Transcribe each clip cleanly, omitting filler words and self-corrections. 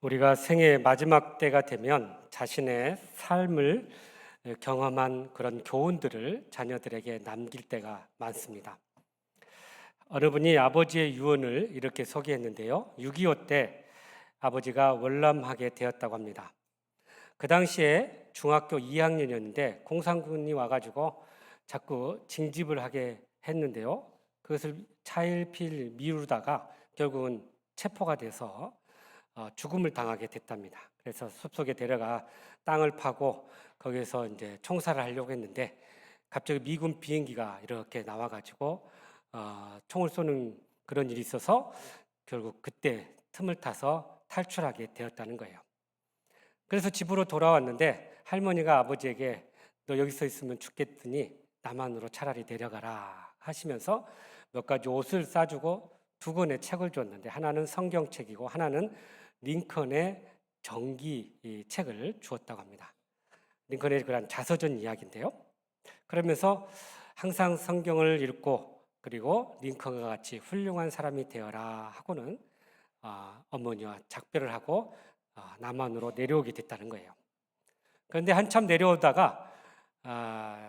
우리가 생의 마지막 때가 되면 자신의 삶을 경험한 그런 교훈들을 자녀들에게 남길 때가 많습니다. 어느 분이 아버지의 유언을 이렇게 소개했는데요. 6.25 때 아버지가 월남하게 되었다고 합니다. 그 당시에 중학교 2학년이었는데 공산군이 와가지고 자꾸 징집을 하게 했는데요. 그것을 차일피일 미루다가 결국은 체포가 돼서 죽음을 당하게 됐답니다. 그래서 숲속에 데려가 땅을 파고 거기서 이제 총살을 하려고 했는데 갑자기 미군 비행기가 이렇게 나와가지고 총을 쏘는 그런 일이 있어서 결국 그때 틈을 타서 탈출하게 되었다는 거예요. 그래서 집으로 돌아왔는데 할머니가 아버지에게 너 여기서 있으면 죽겠더니 남한으로 차라리 내려가라 하시면서 몇 가지 옷을 싸주고 두 권의 책을 줬는데 하나는 성경책이고 하나는 링컨의 정기 이 책을 주었다고 합니다. 링컨의 그런 자서전 이야기인데요. 그러면서 항상 성경을 읽고 그리고 링컨과 같이 훌륭한 사람이 되어라 하고는 어머니와 작별을 하고 남한으로 내려오게 됐다는 거예요. 그런데 한참 내려오다가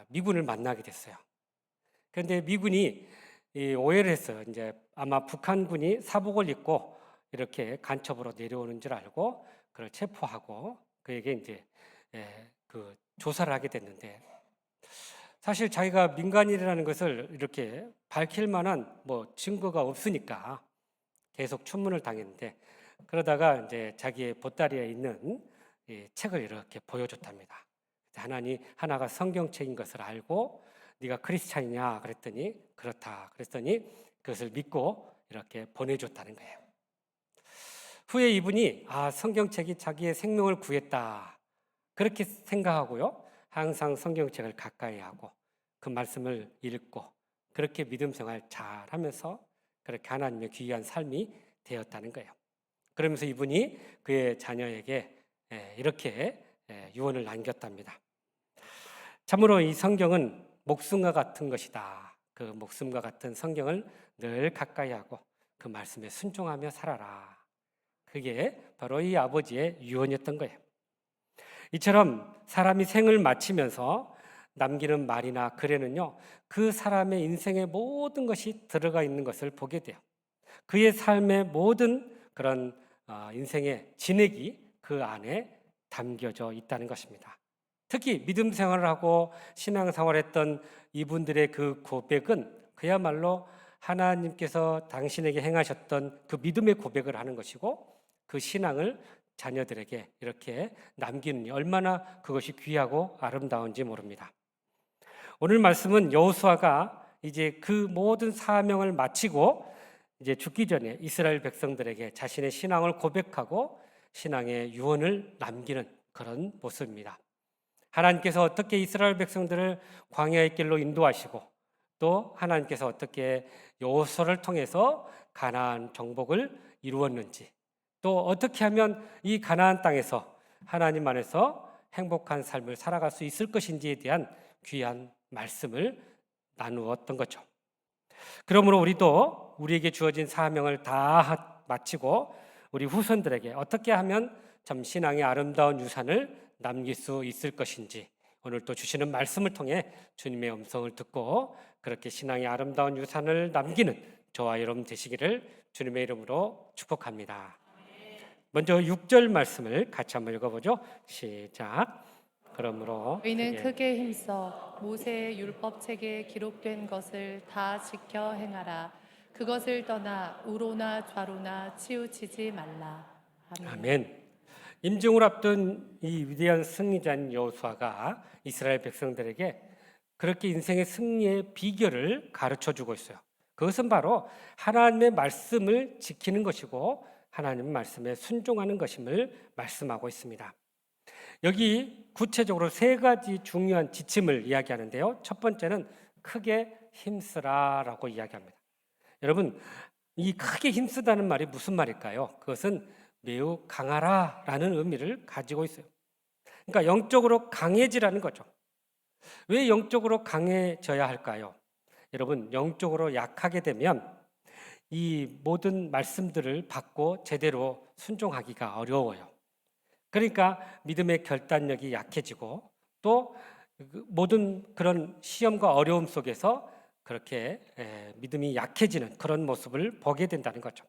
미군을 만나게 됐어요. 그런데 미군이 오해를 했어요. 이제 아마 북한군이 사복을 입고 이렇게 간첩으로 내려오는 줄 알고 그걸 체포하고 그에게 이제 그 조사를 하게 됐는데 사실 자기가 민간인이라는 것을 이렇게 밝힐 만한 뭐 증거가 없으니까 계속 추문을 당했는데 그러다가 이제 자기의 보따리에 있는 이 책을 이렇게 보여줬답니다. 하나가 성경책인 것을 알고 네가 크리스찬이냐 그랬더니 그렇다 그랬더니 그것을 믿고 이렇게 보내줬다는 거예요. 후에 이분이 성경책이 자기의 생명을 구했다 그렇게 생각하고요. 항상 성경책을 가까이 하고 그 말씀을 읽고 그렇게 믿음 생활 잘하면서 그렇게 하나님의 귀한 삶이 되었다는 거예요. 그러면서 이분이 그의 자녀에게 이렇게 유언을 남겼답니다. 참으로 이 성경은 목숨과 같은 것이다. 그 목숨과 같은 성경을 늘 가까이 하고 그 말씀에 순종하며 살아라. 그게 바로 이 아버지의 유언이었던 거예요. 이처럼 사람이 생을 마치면서 남기는 말이나 글에는요, 그 사람의 인생의 모든 것이 들어가 있는 것을 보게 돼요. 그의 삶의 모든 그런 인생의 진액이 그 안에 담겨져 있다는 것입니다. 특히 믿음 생활을 하고 신앙 생활을 했던 이분들의 그 고백은 그야말로 하나님께서 당신에게 행하셨던 그 믿음의 고백을 하는 것이고 그 신앙을 자녀들에게 이렇게 남기는 얼마나 그것이 귀하고 아름다운지 모릅니다. 오늘 말씀은 여호수아가 이제 그 모든 사명을 마치고 이제 죽기 전에 이스라엘 백성들에게 자신의 신앙을 고백하고 신앙의 유언을 남기는 그런 모습입니다. 하나님께서 어떻게 이스라엘 백성들을 광야의 길로 인도하시고 또 하나님께서 어떻게 여호수아를 통해서 가나안 정복을 이루었는지 또 어떻게 하면 이 가나안 땅에서 하나님 안에서 행복한 삶을 살아갈 수 있을 것인지에 대한 귀한 말씀을 나누었던 거죠. 그러므로 우리도 우리에게 주어진 사명을 다 마치고 우리 후손들에게 어떻게 하면 참 신앙의 아름다운 유산을 남길 수 있을 것인지 오늘 또 주시는 말씀을 통해 주님의 음성을 듣고 그렇게 신앙의 아름다운 유산을 남기는 저와 여러분 되시기를 주님의 이름으로 축복합니다. 먼저 6절 말씀을 같이 한번 읽어보죠. 시작. 그러므로 너희는 크게 힘써 모세의 율법책에 기록된 것을 다 지켜 행하라. 그것을 떠나 우로나 좌로나 치우치지 말라. 아멘. 아멘. 임종을 앞둔 이 위대한 승리자인 여호수아가 이스라엘 백성들에게 그렇게 인생의 승리의 비결을 가르쳐 주고 있어요. 그것은 바로 하나님의 말씀을 지키는 것이고 하나님의 말씀에 순종하는 것임을 말씀하고 있습니다. 여기 구체적으로 세 가지 중요한 지침을 이야기하는데요. 첫 번째는 크게 힘쓰라라고 이야기합니다. 여러분, 이 크게 힘쓰다는 말이 무슨 말일까요? 그것은 매우 강하라라는 의미를 가지고 있어요. 그러니까 영적으로 강해지라는 거죠. 왜 영적으로 강해져야 할까요? 여러분, 영적으로 약하게 되면 이 모든 말씀들을 받고 제대로 순종하기가 어려워요. 그러니까 믿음의 결단력이 약해지고 또 모든 그런 시험과 어려움 속에서 그렇게 믿음이 약해지는 그런 모습을 보게 된다는 거죠.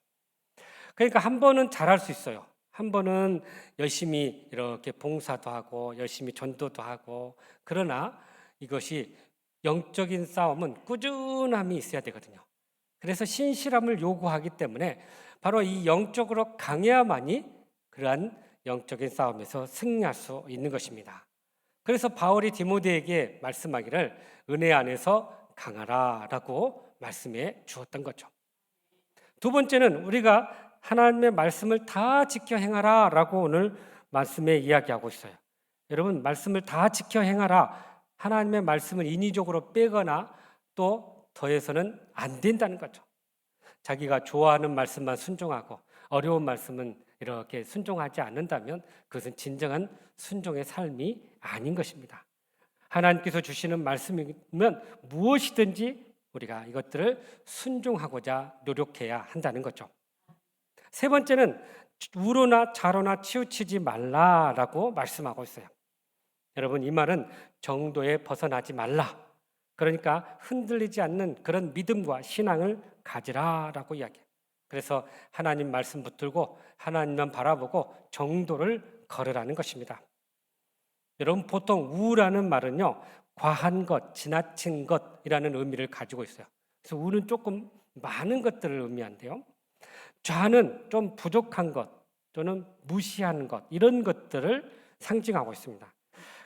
그러니까 한 번은 잘할 수 있어요. 한 번은 열심히 이렇게 봉사도 하고 열심히 전도도 하고, 그러나 이것이 영적인 싸움은 꾸준함이 있어야 되거든요. 그래서 신실함을 요구하기 때문에 바로 이 영적으로 강해야만이 그러한 영적인 싸움에서 승리할 수 있는 것입니다. 그래서 바울이 디모데에게 말씀하기를 은혜 안에서 강하라라고 말씀해 주었던 거죠. 두 번째는 우리가 하나님의 말씀을 다 지켜 행하라라고 오늘 말씀에 이야기하고 있어요. 여러분, 말씀을 다 지켜 행하라. 하나님의 말씀을 인위적으로 빼거나 또 더해서는 안 된다는 거죠. 자기가 좋아하는 말씀만 순종하고 어려운 말씀은 이렇게 순종하지 않는다면 그것은 진정한 순종의 삶이 아닌 것입니다. 하나님께서 주시는 말씀이면 무엇이든지 우리가 이것들을 순종하고자 노력해야 한다는 거죠. 세 번째는 우로나 좌로나 치우치지 말라라고 말씀하고 있어요. 여러분, 이 말은 정도에 벗어나지 말라. 그러니까 흔들리지 않는 그런 믿음과 신앙을 가지라라고 이야기해요. 그래서 하나님 말씀 붙들고 하나님만 바라보고 정도를 걸으라는 것입니다. 여러분, 보통 우라는 말은요, 과한 것, 지나친 것이라는 의미를 가지고 있어요. 그래서 우는 조금 많은 것들을 의미한대요. 좌는 좀 부족한 것 또는 무시한 것, 이런 것들을 상징하고 있습니다.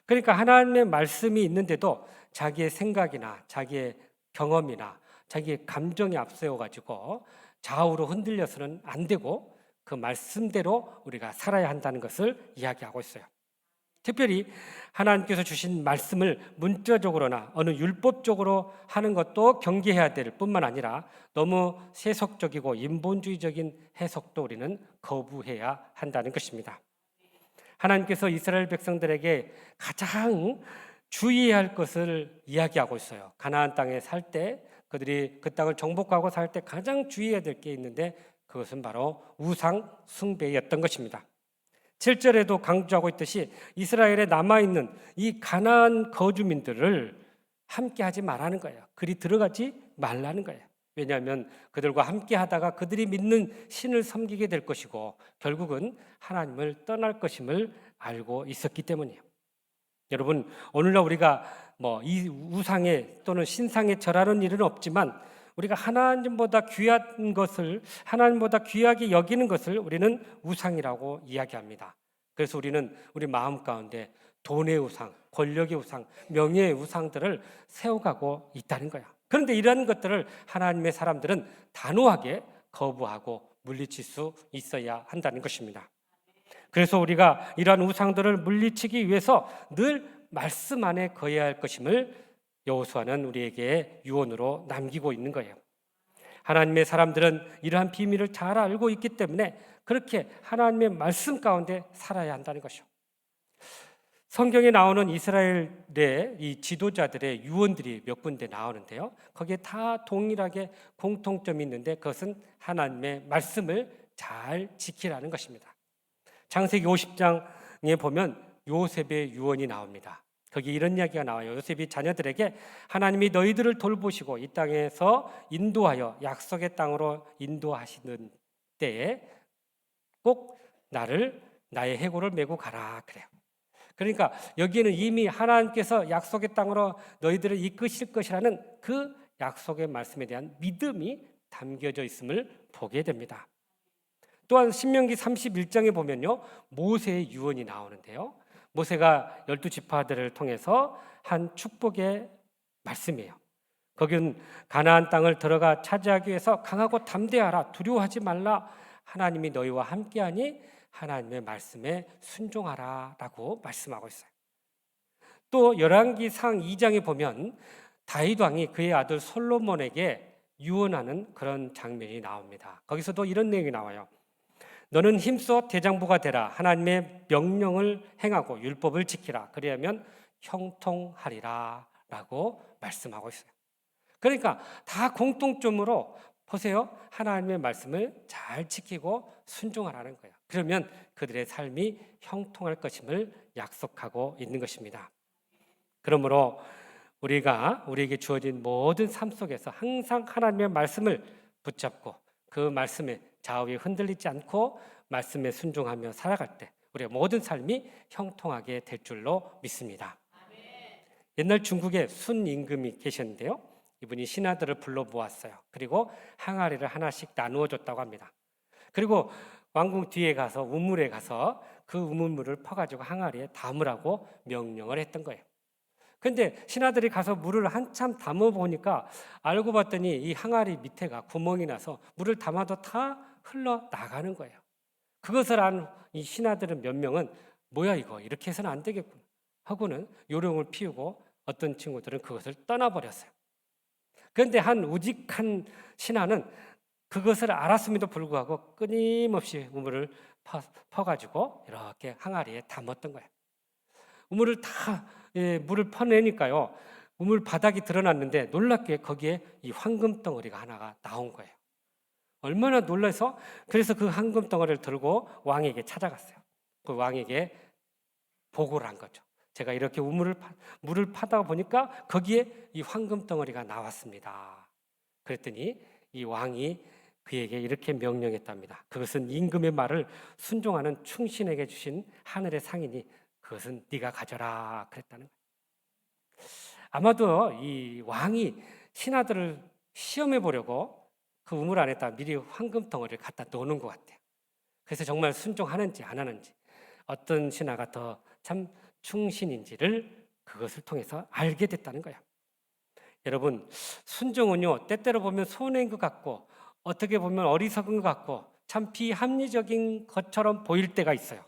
그러니까 하나님의 말씀이 있는데도 자기의 생각이나 자기의 경험이나 자기의 감정이 앞세워 가지고 좌우로 흔들려서는 안 되고 그 말씀대로 우리가 살아야 한다는 것을 이야기하고 있어요. 특별히 하나님께서 주신 말씀을 문자적으로나 어느 율법적으로 하는 것도 경계해야 될 뿐만 아니라 너무 세속적이고 인본주의적인 해석도 우리는 거부해야 한다는 것입니다. 하나님께서 이스라엘 백성들에게 가장 주의해야 할 것을 이야기하고 있어요. 가나안 땅에 살 때, 그들이 그 땅을 정복하고 살 때 가장 주의해야 될 게 있는데 그것은 바로 우상 숭배였던 것입니다. 7절에도 강조하고 있듯이 이스라엘에 남아있는 이 가나안 거주민들을 함께 하지 말라는 거예요. 그리 들어가지 말라는 거예요. 왜냐하면 그들과 함께 하다가 그들이 믿는 신을 섬기게 될 것이고 결국은 하나님을 떠날 것임을 알고 있었기 때문이에요. 여러분, 오늘날 우리가 이 우상에 또는 신상에 절하는 일은 없지만 우리가 하나님보다 귀한 것을, 하나님보다 귀하게 여기는 것을 우리는 우상이라고 이야기합니다. 그래서 우리는 우리 마음 가운데 돈의 우상, 권력의 우상, 명예의 우상들을 세워가고 있다는 거야. 그런데 이러한 것들을 하나님의 사람들은 단호하게 거부하고 물리칠 수 있어야 한다는 것입니다. 그래서 우리가 이러한 우상들을 물리치기 위해서 늘 말씀 안에 거해야 할 것임을 여호수아는 우리에게 유언으로 남기고 있는 거예요. 하나님의 사람들은 이러한 비밀을 잘 알고 있기 때문에 그렇게 하나님의 말씀 가운데 살아야 한다는 것이죠. 성경에 나오는 이스라엘의 이 지도자들의 유언들이 몇 군데 나오는데요. 거기에 다 동일하게 공통점이 있는데 그것은 하나님의 말씀을 잘 지키라는 것입니다. 창세기 50장에 보면 요셉의 유언이 나옵니다. 거기 이런 이야기가 나와요. 요셉이 자녀들에게 하나님이 너희들을 돌보시고 이 땅에서 인도하여 약속의 땅으로 인도하시는 때에 꼭 나의 해골을 메고 가라 그래요. 그러니까 여기에는 이미 하나님께서 약속의 땅으로 너희들을 이끄실 것이라는 그 약속의 말씀에 대한 믿음이 담겨져 있음을 보게 됩니다. 또한 신명기 31장에 보면요, 모세의 유언이 나오는데요. 모세가 12지파들을 통해서 한 축복의 말씀이에요. 거기는 가나안 땅을 들어가 차지하기 위해서 강하고 담대하라, 두려워하지 말라, 하나님이 너희와 함께하니 하나님의 말씀에 순종하라라고 말씀하고 있어요. 또 열왕기상 2장에 보면 다윗 왕이 그의 아들 솔로몬에게 유언하는 그런 장면이 나옵니다. 거기서도 이런 내용이 나와요. 너는 힘써 대장부가 되라. 하나님의 명령을 행하고 율법을 지키라. 그리하면 형통하리라 라고 말씀하고 있어요. 그러니까 다 공통점으로 보세요. 하나님의 말씀을 잘 지키고 순종하라는 거예요. 그러면 그들의 삶이 형통할 것임을 약속하고 있는 것입니다. 그러므로 우리에게 주어진 모든 삶 속에서 항상 하나님의 말씀을 붙잡고 그 말씀에 좌우에 흔들리지 않고 말씀에 순종하며 살아갈 때 우리의 모든 삶이 형통하게 될 줄로 믿습니다. 옛날 중국에 순임금이 계셨는데요. 이분이 신하들을 불러 모았어요. 그리고 항아리를 하나씩 나누어 줬다고 합니다. 그리고 왕궁 뒤에 가서 우물에 가서 그 우물물을 퍼가지고 항아리에 담으라고 명령을 했던 거예요. 근데 신하들이 가서 물을 한참 담아 보니까 알고 봤더니 이 항아리 밑에가 구멍이 나서 물을 담아도 다 흘러 나가는 거예요. 그것을 안 이 신하들은 몇 명은 뭐야 이거 이렇게 해서는 안 되겠구나 하고는 요령을 피우고 어떤 친구들은 그것을 떠나버렸어요. 그런데 한 우직한 신하는 그것을 알았음에도 불구하고 끊임없이 우물을 퍼가지고 이렇게 항아리에 담았던 거예요. 우물을 다 물을 퍼내니까요. 우물 바닥이 드러났는데 놀랍게 거기에 이 황금 덩어리가 하나가 나온 거예요. 얼마나 놀라서 그래서 그 황금 덩어리를 들고 왕에게 찾아갔어요. 그 왕에게 보고를 한 거죠. 제가 이렇게 물을 파다가 보니까 거기에 이 황금 덩어리가 나왔습니다. 그랬더니 이 왕이 그에게 이렇게 명령했답니다. 그것은 임금의 말을 순종하는 충신에게 주신 하늘의 상이니 그것은 네가 가져라 그랬다는 거예요. 아마도 이 왕이 신하들을 시험해 보려고 그 우물 안에다 미리 황금 덩어리를 갖다 놓는 것 같아요. 그래서 정말 순종하는지 안 하는지 어떤 신하가 더 참 충신인지를 그것을 통해서 알게 됐다는 거예요. 여러분, 순종은요 때때로 보면 손해인 것 같고 어떻게 보면 어리석은 것 같고 참 비합리적인 것처럼 보일 때가 있어요.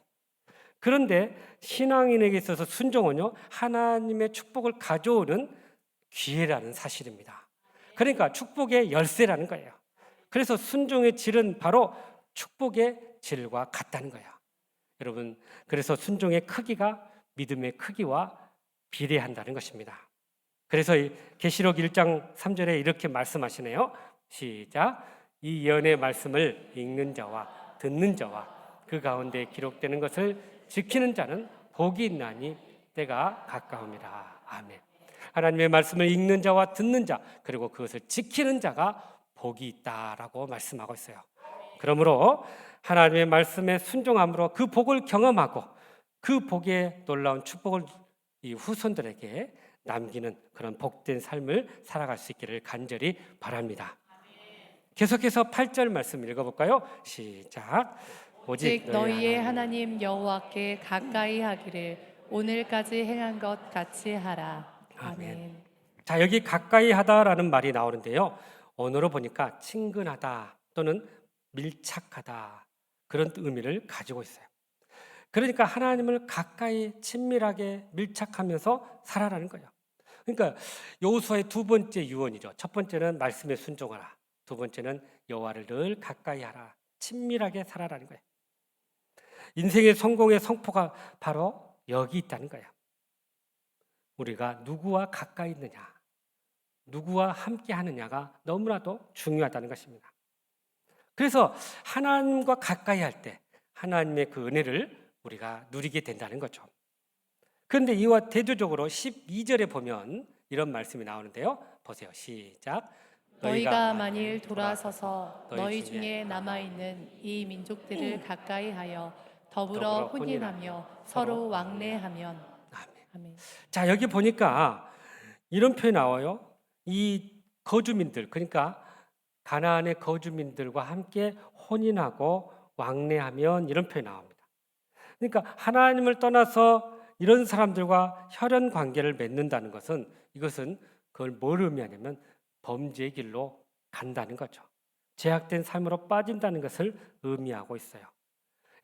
그런데 신앙인에게 있어서 순종은요 하나님의 축복을 가져오는 기회라는 사실입니다. 그러니까 축복의 열쇠라는 거예요. 그래서 순종의 질은 바로 축복의 질과 같다는 거예요. 여러분, 그래서 순종의 크기가 믿음의 크기와 비례한다는 것입니다. 그래서 이 계시록 1장 3절에 이렇게 말씀하시네요. 시작. 이 예언의 말씀을 읽는 자와 듣는 자와 그 가운데 기록되는 것을 지키는 자는 복이 있나니 때가 가까웁니다. 아멘. 하나님의 말씀을 읽는 자와 듣는 자 그리고 그것을 지키는 자가 복이 있다라고 말씀하고 있어요. 그러므로 하나님의 말씀에 순종함으로 그 복을 경험하고 그 복의 놀라운 축복을 이 후손들에게 남기는 그런 복된 삶을 살아갈 수 있기를 간절히 바랍니다. 계속해서 8절 말씀 읽어볼까요? 시작. 오직 너희의 하나님 여호와께 가까이 하기를 오늘까지 행한 것 같이 하라. 아멘. 자, 여기 가까이 하다라는 말이 나오는데요. 언어로 보니까 친근하다 또는 밀착하다 그런 의미를 가지고 있어요. 그러니까 하나님을 가까이 친밀하게 밀착하면서 살아라는 거예요. 그러니까 여호수아의 두 번째 유언이죠. 첫 번째는 말씀에 순종하라. 두 번째는 여호와를 늘 가까이 하라. 친밀하게 살아라는 거예요. 인생의 성공의 성포가 바로 여기 있다는 거예요. 우리가 누구와 가까이 있느냐, 누구와 함께 하느냐가 너무나도 중요하다는 것입니다. 그래서 하나님과 가까이 할 때 하나님의 그 은혜를 우리가 누리게 된다는 거죠. 그런데 이와 대조적으로 12절에 보면 이런 말씀이 나오는데요. 보세요. 시작. 너희가 만일 돌아서서 너희 중에 남아있는 이 민족들을 가까이 하여 더불어 혼인하며 서로 왕래하면 아멘. 자, 여기 보니까 이런 표현이 나와요. 이 거주민들, 그러니까 가나안의 거주민들과 함께 혼인하고 왕래하면 이런 표현이 나옵니다. 그러니까 하나님을 떠나서 이런 사람들과 혈연 관계를 맺는다는 것은 이것은 그걸 뭘 의미하냐면 범죄의 길로 간다는 거죠. 죄악된 삶으로 빠진다는 것을 의미하고 있어요.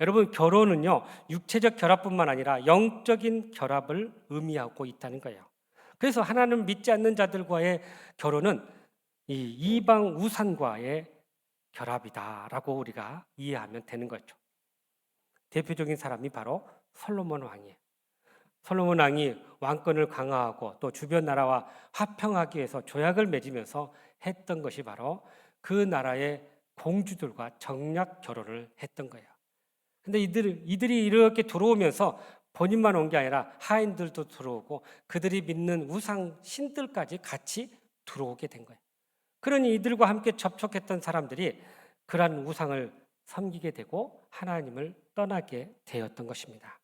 여러분, 결혼은요 육체적 결합뿐만 아니라 영적인 결합을 의미하고 있다는 거예요. 그래서 하나님을 믿지 않는 자들과의 결혼은 이 이방 우상과의 결합이다라고 우리가 이해하면 되는 거죠. 대표적인 사람이 바로 솔로몬 왕이에요. 솔로몬 왕이 왕권을 강화하고 또 주변 나라와 화평하기 위해서 조약을 맺으면서 했던 것이 바로 그 나라의 공주들과 정략 결혼을 했던 거예요. 근데 이들이 이렇게 들어오면서 본인만 온 게 아니라 하인들도 들어오고 그들이 믿는 우상 신들까지 같이 들어오게 된 거예요. 그러니 이들과 함께 접촉했던 사람들이 그러한 우상을 섬기게 되고 하나님을 떠나게 되었던 것입니다.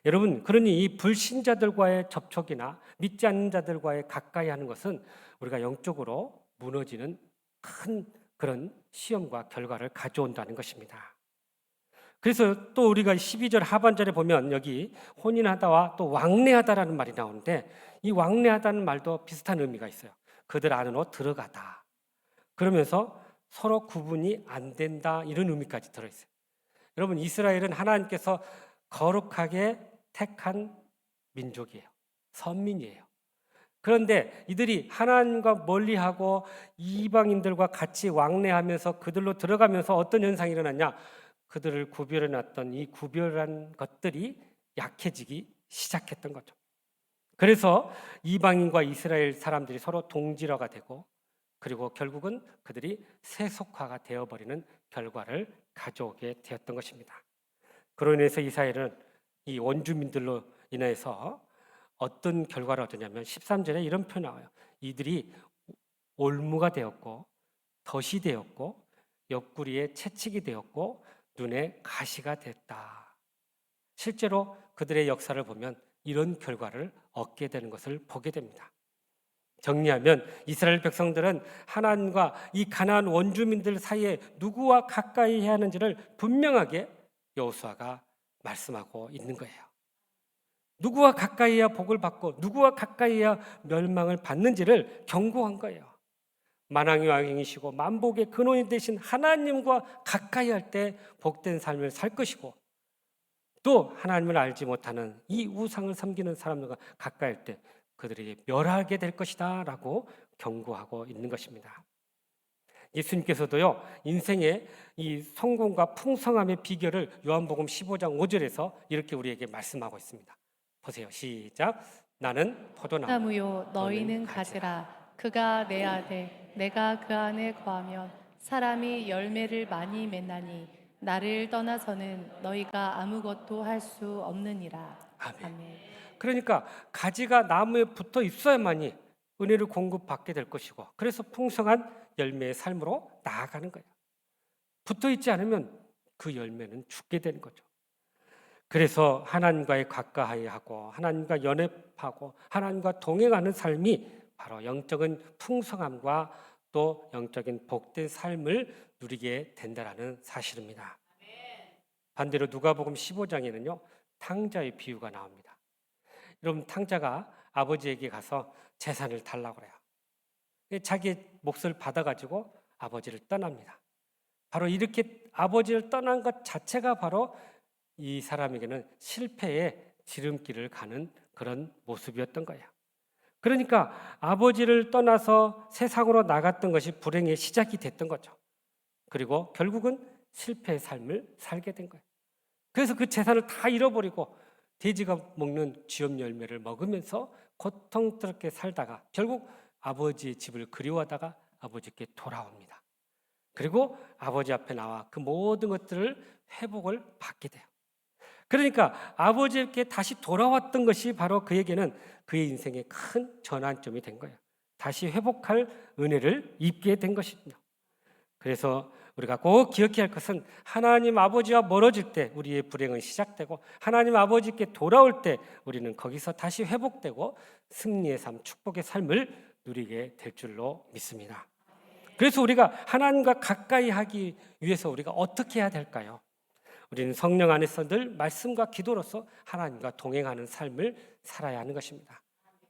여러분, 그러니 이 불신자들과의 접촉이나 믿지 않는 자들과의 가까이 하는 것은 우리가 영적으로 무너지는 큰 그런 시험과 결과를 가져온다는 것입니다. 그래서 또 우리가 12절 하반절에 보면 여기 혼인하다와 또 왕래하다라는 말이 나오는데, 이 왕래하다는 말도 비슷한 의미가 있어요. 그들 안으로 들어가다. 그러면서 서로 구분이 안 된다, 이런 의미까지 들어있어요. 여러분, 이스라엘은 하나님께서 거룩하게 택한 민족이에요. 선민이에요. 그런데 이들이 하나님과 멀리하고 이방인들과 같이 왕래하면서 그들로 들어가면서 어떤 현상이 일어났냐? 그들을 구별해 놨던 이 구별한 것들이 약해지기 시작했던 거죠. 그래서 이방인과 이스라엘 사람들이 서로 동질화가 되고, 그리고 결국은 그들이 세속화가 되어버리는 결과를 가져오게 되었던 것입니다. 그로 인해서 이스라엘은 이 원주민들로 인해서 어떤 결과를 얻었냐면 13절에 이런 표현이 나와요. 이들이 올무가 되었고 덫이 되었고 옆구리에 채찍이 되었고 눈에 가시가 됐다. 실제로 그들의 역사를 보면 이런 결과를 얻게 되는 것을 보게 됩니다. 정리하면 이스라엘 백성들은 하나님과 이 가나안 원주민들 사이에 누구와 가까이 해야 하는지를 분명하게 여호수아가 말씀하고 있는 거예요. 누구와 가까이 해야 복을 받고 누구와 가까이 해야 멸망을 받는지를 경고한 거예요. 만왕의 왕이시고 만복의 근원이 되신 하나님과 가까이 할 때 복된 삶을 살 것이고, 또 하나님을 알지 못하는 이 우상을 섬기는 사람들과 가까이 할 때 그들에게 멸하게 될 것이다 라고 경고하고 있는 것입니다. 예수님께서도요, 인생의 이 성공과 풍성함의 비결을 요한복음 15장 5절에서 이렇게 우리에게 말씀하고 있습니다. 보세요. 시작. 나는 포도나무, 나무요 너희는 가지라. 그가 내 안에 내가 그 안에 거하면 사람이 열매를 많이 맺나니 나를 떠나서는 너희가 아무것도 할 수 없느니라. 아멘. 아멘. 그러니까 가지가 나무에 붙어 있어야만이 은혜를 공급받게 될 것이고, 그래서 풍성한 열매의 삶으로 나아가는 거예요. 붙어 있지 않으면 그 열매는 죽게 되는 거죠. 그래서 하나님과의 가까이 하고 하나님과 연합하고 하나님과 동행하는 삶이 바로 영적인 풍성함과 또 영적인 복된 삶을 누리게 된다는 사실입니다. 반대로 누가복음 15장에는요, 탕자의 비유가 나옵니다. 여러분, 탕자가 아버지에게 가서 재산을 달라고 그래요. 자기 몫을 받아가지고 아버지를 떠납니다. 바로 이렇게 아버지를 떠난 것 자체가 바로 이 사람에게는 실패의 지름길을 가는 그런 모습이었던 거예요. 그러니까 아버지를 떠나서 세상으로 나갔던 것이 불행의 시작이 됐던 거죠. 그리고 결국은 실패의 삶을 살게 된 거예요. 그래서 그 재산을 다 잃어버리고 돼지가 먹는 쥐염 열매를 먹으면서 고통스럽게 살다가 결국 아버지의 집을 그리워하다가 아버지께 돌아옵니다. 그리고 아버지 앞에 나와 그 모든 것들을 회복을 받게 돼요. 그러니까 아버지께 다시 돌아왔던 것이 바로 그에게는 그의 인생의 큰 전환점이 된 거예요. 다시 회복할 은혜를 입게 된 것입니다. 그래서 우리가 꼭 기억해야 할 것은 하나님 아버지와 멀어질 때 우리의 불행은 시작되고 하나님 아버지께 돌아올 때 우리는 거기서 다시 회복되고 승리의 삶, 축복의 삶을 누리게 될 줄로 믿습니다. 그래서 우리가 하나님과 가까이 하기 위해서 우리가 어떻게 해야 될까요? 우리는 성령 안에서 늘 말씀과 기도로서 하나님과 동행하는 삶을 살아야 하는 것입니다.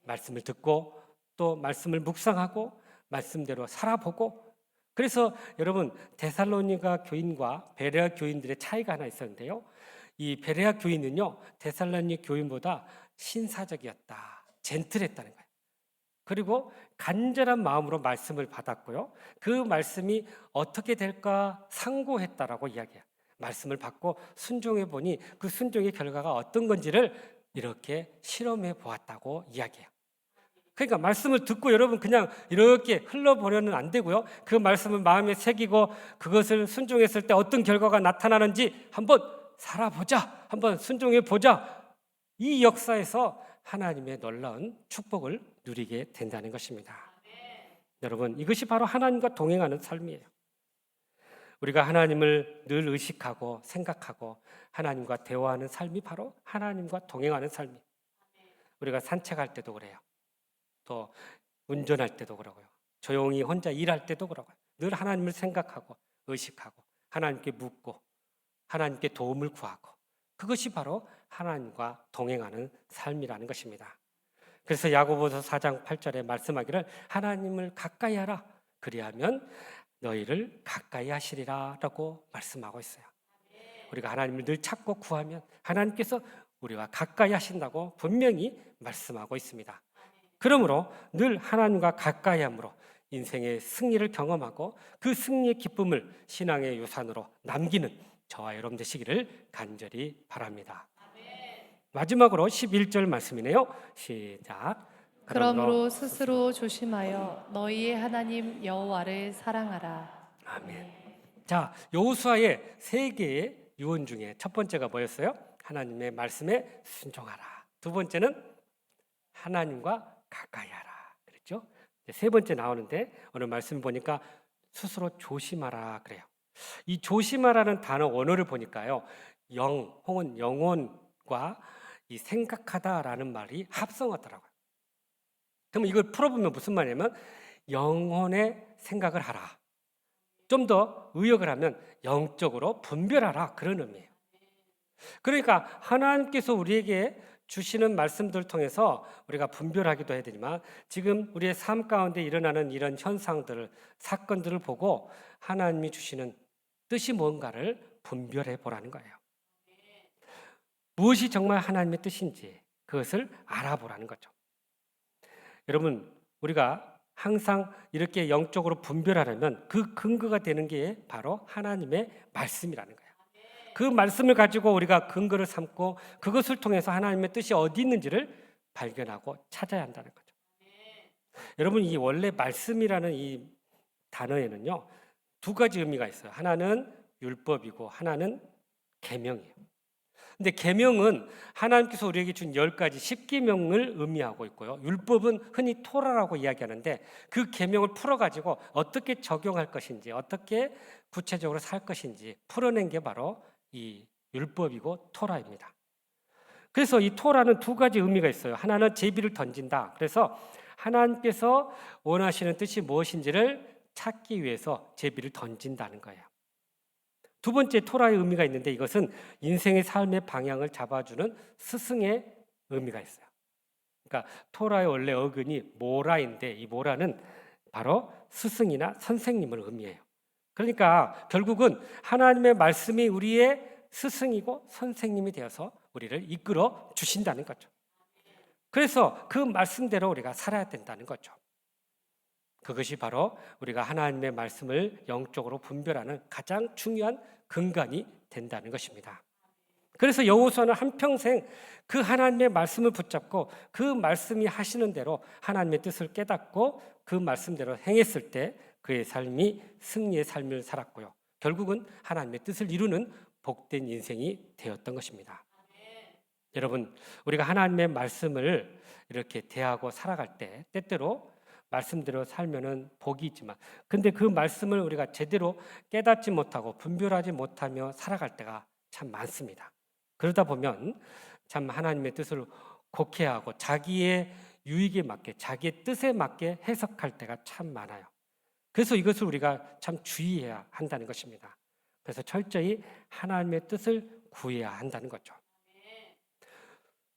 말씀을 듣고 또 말씀을 묵상하고 말씀대로 살아보고, 그래서 여러분, 데살로니가 교인과 베레아 교인들의 차이가 하나 있었는데요. 이 베레아 교인은요, 데살로니 교인보다 신사적이었다, 젠틀했다는 거예요. 그리고 간절한 마음으로 말씀을 받았고요. 그 말씀이 어떻게 될까 상고했다라고 이야기해요. 말씀을 받고 순종해 보니 그 순종의 결과가 어떤 건지를 이렇게 실험해 보았다고 이야기해요. 그러니까 말씀을 듣고 여러분 그냥 이렇게 흘러보려는 안 되고요. 그 말씀을 마음에 새기고 그것을 순종했을 때 어떤 결과가 나타나는지 한번 살아보자. 한번 순종해 보자. 이 역사에서 하나님의 놀라운 축복을 누리게 된다는 것입니다. 여러분, 이것이 바로 하나님과 동행하는 삶이에요. 우리가 하나님을 늘 의식하고 생각하고 하나님과 대화하는 삶이 바로 하나님과 동행하는 삶이에요. 우리가 산책할 때도 그래요. 또 운전할 때도 그러고요. 조용히 혼자 일할 때도 그러고요. 늘 하나님을 생각하고 의식하고 하나님께 묻고 하나님께 도움을 구하고 그것이 바로 하나님과 동행하는 삶이라는 것입니다. 그래서 야고보서 4장 8절에 말씀하기를 하나님을 가까이 하라. 그리하면 너희를 가까이 하시리라 라고 말씀하고 있어요. 우리가 하나님을 늘 찾고 구하면 하나님께서 우리와 가까이 하신다고 분명히 말씀하고 있습니다. 그러므로 늘 하나님과 가까이 함으로 인생의 승리를 경험하고 그 승리의 기쁨을 신앙의 유산으로 남기는 저와 여러분 되시기를 간절히 바랍니다. 마지막으로 11절 말씀이네요. 시작. 그러므로 스스로 조심하여 너희의 하나님 여호와를 사랑하라. 아멘. 자, 여호수아의 세 개의 유언 중에 첫 번째가 뭐였어요? 하나님의 말씀에 순종하라. 두 번째는 하나님과 가까이 하라. 그랬죠? 세 번째 나오는데 오늘 말씀 보니까 스스로 조심하라 그래요. 이 조심하라는 단어 원어를 보니까요. 영 혹은 영혼과 이 생각하다라는 말이 합성하더라고요. 그럼 이걸 풀어보면 무슨 말이냐면 영혼의 생각을 하라. 좀 더 의역을 하면 영적으로 분별하라 그런 의미예요. 그러니까 하나님께서 우리에게 주시는 말씀들을 통해서 우리가 분별하기도 해야 되지만 지금 우리의 삶 가운데 일어나는 이런 현상들을 사건들을 보고 하나님이 주시는 뜻이 뭔가를 분별해 보라는 거예요. 무엇이 정말 하나님의 뜻인지 그것을 알아보라는 거죠. 여러분, 우리가 항상 이렇게 영적으로 분별하려면 그 근거가 되는 게 바로 하나님의 말씀이라는 거예요. 그 말씀을 가지고 우리가 근거를 삼고 그것을 통해서 하나님의 뜻이 어디 있는지를 발견하고 찾아야 한다는 거죠. 여러분, 이 원래 말씀이라는 이 단어에는요, 두 가지 의미가 있어요. 하나는 율법이고 하나는 계명이에요. 근데 계명은 하나님께서 우리에게 준 10가지 십계명을 의미하고 있고요. 율법은 흔히 토라라고 이야기하는데 그 계명을 풀어가지고 어떻게 적용할 것인지 어떻게 구체적으로 살 것인지 풀어낸 게 바로 이 율법이고 토라입니다. 그래서 이 토라는 두 가지 의미가 있어요. 하나는 제비를 던진다. 그래서 하나님께서 원하시는 뜻이 무엇인지를 찾기 위해서 제비를 던진다는 거예요. 두 번째 토라의 의미가 있는데 이것은 인생의 삶의 방향을 잡아주는 스승의 의미가 있어요. 그러니까 토라의 원래 어근이 모라인데 이 모라는 바로 스승이나 선생님을 의미해요. 그러니까 결국은 하나님의 말씀이 우리의 스승이고 선생님이 되어서 우리를 이끌어 주신다는 거죠. 그래서 그 말씀대로 우리가 살아야 된다는 거죠. 그것이 바로 우리가 하나님의 말씀을 영적으로 분별하는 가장 중요한 근간이 된다는 것입니다. 그래서 여호수아는 한평생 그 하나님의 말씀을 붙잡고 그 말씀이 하시는 대로 하나님의 뜻을 깨닫고 그 말씀대로 행했을 때 그의 삶이 승리의 삶을 살았고요. 결국은 하나님의 뜻을 이루는 복된 인생이 되었던 것입니다. 여러분, 우리가 하나님의 말씀을 이렇게 대하고 살아갈 때 때때로 말씀대로 살면은 복이 있지만 근데 그 말씀을 우리가 제대로 깨닫지 못하고 분별하지 못하며 살아갈 때가 참 많습니다. 그러다 보면 참 하나님의 뜻을 곡해하고 자기의 유익에 맞게 자기의 뜻에 맞게 해석할 때가 참 많아요. 그래서 이것을 우리가 참 주의해야 한다는 것입니다. 그래서 철저히 하나님의 뜻을 구해야 한다는 거죠.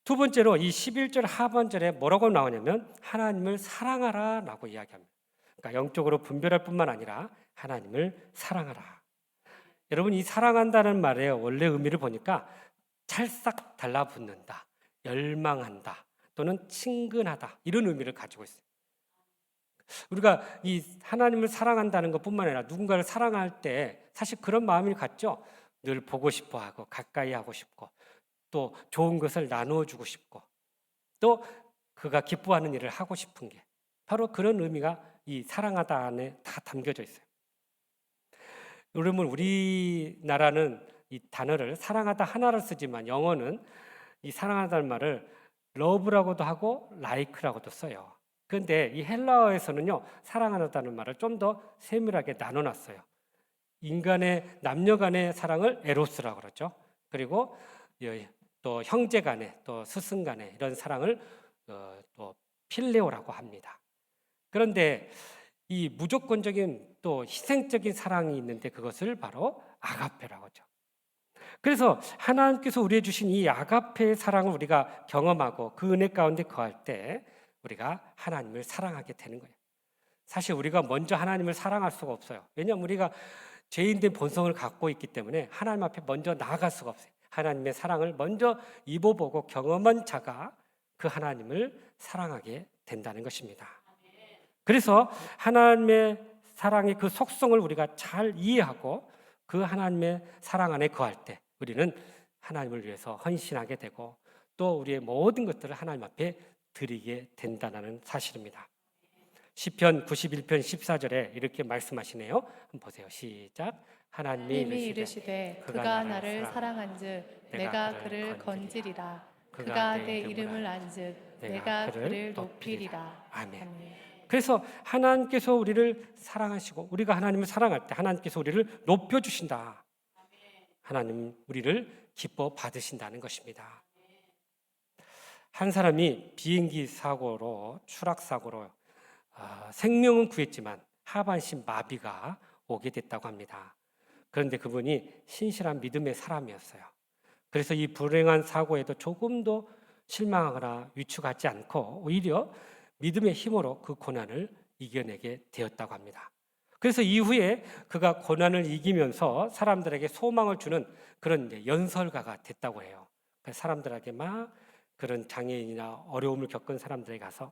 두 번째로 이 11절 하반절에 뭐라고 나오냐면 하나님을 사랑하라라고 이야기합니다. 그러니까 영적으로 분별할 뿐만 아니라 하나님을 사랑하라. 여러분, 이 사랑한다는 말의 원래 의미를 보니까 찰싹 달라붙는다, 열망한다, 또는 친근하다 이런 의미를 가지고 있어요. 우리가 이 하나님을 사랑한다는 것뿐만 아니라 누군가를 사랑할 때 사실 그런 마음을 갖죠. 늘 보고 싶어하고 가까이 하고 싶고 또 좋은 것을 나누어 주고 싶고 또 그가 기뻐하는 일을 하고 싶은 게 바로 그런 의미가 이 사랑하다 안에 다 담겨져 있어요. 여러분, 우리나라는 이 단어를 사랑하다 하나를 쓰지만 영어는 이 사랑하다는 말을 love라고도 하고 like라고도 써요. 그런데 이 헬라어에서는요, 사랑하다는 말을 좀 더 세밀하게 나눠놨어요. 인간의 남녀 간의 사랑을 에로스라고 그러죠. 그리고 또 형제 간의, 또 스승 간의 이런 사랑을 또 필레오라고 합니다. 그런데 이 무조건적인 또 희생적인 사랑이 있는데 그것을 바로 아가페라고 하죠. 그래서 하나님께서 우리에게 주신 이 아가페의 사랑을 우리가 경험하고 그 은혜 가운데 거할 때 우리가 하나님을 사랑하게 되는 거예요. 사실 우리가 먼저 하나님을 사랑할 수가 없어요. 왜냐하면 우리가 죄인된 본성을 갖고 있기 때문에 하나님 앞에 먼저 나아갈 수가 없어요. 하나님의 사랑을 먼저 입어보고 경험한 자가 그 하나님을 사랑하게 된다는 것입니다. 그래서 하나님의 사랑의 그 속성을 우리가 잘 이해하고 그 하나님의 사랑 안에 거할 때 우리는 하나님을 위해서 헌신하게 되고 또 우리의 모든 것들을 하나님 앞에 드리게 된다는 사실입니다. 시편 91편 14절에 이렇게 말씀하시네요. 한번 보세요. 시작. 하나님이 님이 이르시되 그가 나를 사랑한즉 내가 그를 건지리라. 그가 내 이름을 안즉 내가 그를 높이리라. 아멘. 그래서 하나님께서 우리를 사랑하시고 우리가 하나님을 사랑할 때 하나님께서 우리를 높여주신다. 하나님 우리를 기뻐 받으신다는 것입니다. 한 사람이 비행기 사고로 추락 사고로 생명은 구했지만 하반신 마비가 오게 됐다고 합니다. 그런데 그분이 신실한 믿음의 사람이었어요. 그래서 이 불행한 사고에도 조금도 실망하거나 위축하지 않고 오히려 믿음의 힘으로 그 고난을 이겨내게 되었다고 합니다. 그래서 이후에 그가 고난을 이기면서 사람들에게 소망을 주는 그런 연설가가 됐다고 해요. 그래서 사람들에게 막 그런 장애인이나 어려움을 겪은 사람들에게 가서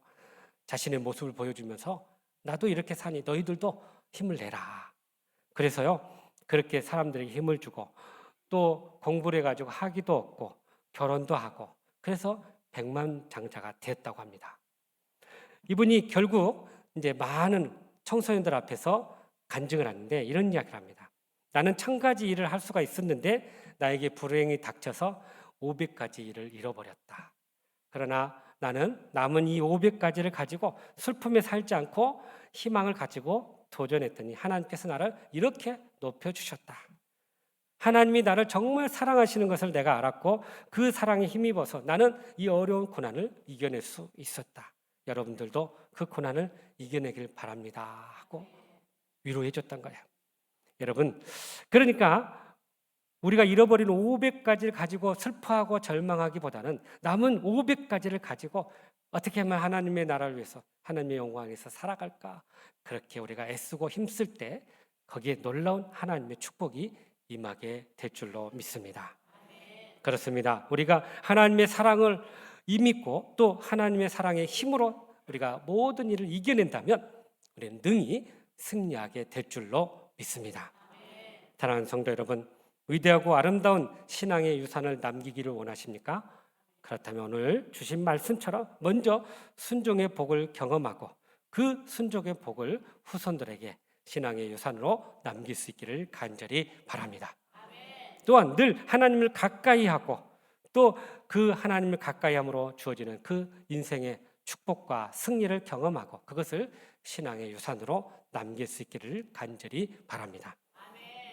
자신의 모습을 보여주면서 나도 이렇게 사니 너희들도 힘을 내라. 그래서요 그렇게 사람들에게 힘을 주고 또 공부를 해가지고 학위도 얻고 결혼도 하고 그래서 백만장자가 됐다고 합니다. 이분이 결국 이제 많은 청소년들 앞에서 간증을 하는데 이런 이야기를 합니다. 나는 1000가지 일을 할 수가 있었는데 나에게 불행이 닥쳐서 500가지 일을 잃어버렸다. 그러나 나는 남은 이 500가지를 가지고 슬픔에 살지 않고 희망을 가지고 도전했더니 하나님께서 나를 이렇게 높여주셨다. 하나님이 나를 정말 사랑하시는 것을 내가 알았고 그 사랑에 힘입어서 나는 이 어려운 고난을 이겨낼 수 있었다. 여러분들도 그 고난을 이겨내길 바랍니다 하고 위로해 줬던 거예요. 여러분, 그러니까 우리가 잃어버린 500가지를 가지고 슬퍼하고 절망하기보다는 남은 500가지를 가지고 어떻게 하면 하나님의 나라를 위해서 하나님의 영광을 위해서 살아갈까? 그렇게 우리가 애쓰고 힘쓸 때 거기에 놀라운 하나님의 축복이 임하게 될 줄로 믿습니다. 그렇습니다. 우리가 하나님의 사랑을 믿고 또 하나님의 사랑의 힘으로 우리가 모든 일을 이겨낸다면 우리는 능히 승리하게 될 줄로 믿습니다. 사랑하는 성도 여러분, 위대하고 아름다운 신앙의 유산을 남기기를 원하십니까? 그렇다면 오늘 주신 말씀처럼 먼저 순종의 복을 경험하고 그 순종의 복을 후손들에게 신앙의 유산으로 남길 수 있기를 간절히 바랍니다. 또한 늘 하나님을 가까이 하고 또 그 하나님을 가까이 함으로 주어지는 그 인생의 축복과 승리를 경험하고 그것을 신앙의 유산으로 남길 수 있기를 간절히 바랍니다.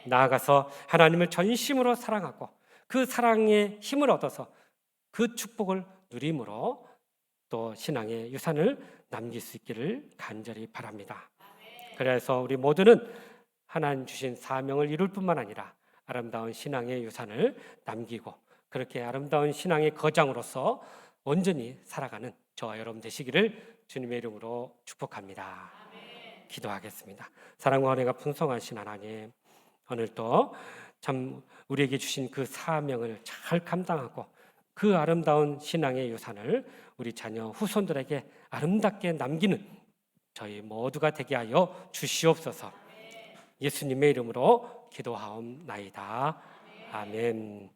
나아가서 하나님을 전심으로 사랑하고 그 사랑의 힘을 얻어서 그 축복을 누림으로 또 신앙의 유산을 남길 수 있기를 간절히 바랍니다. 그래서 우리 모두는 하나님 주신 사명을 이룰 뿐만 아니라 아름다운 신앙의 유산을 남기고 그렇게 아름다운 신앙의 거장으로서 온전히 살아가는 저와 여러분 되시기를 주님의 이름으로 축복합니다. 기도하겠습니다. 사랑과 은혜가 풍성하신 하나님, 오늘도 참 우리에게 주신 그 사명을 잘 감당하고 그 아름다운 신앙의 유산을 우리 자녀 후손들에게 아름답게 남기는 저희 모두가 되게 하여 주시옵소서. 예수님의 이름으로 기도하옵나이다. 아멘.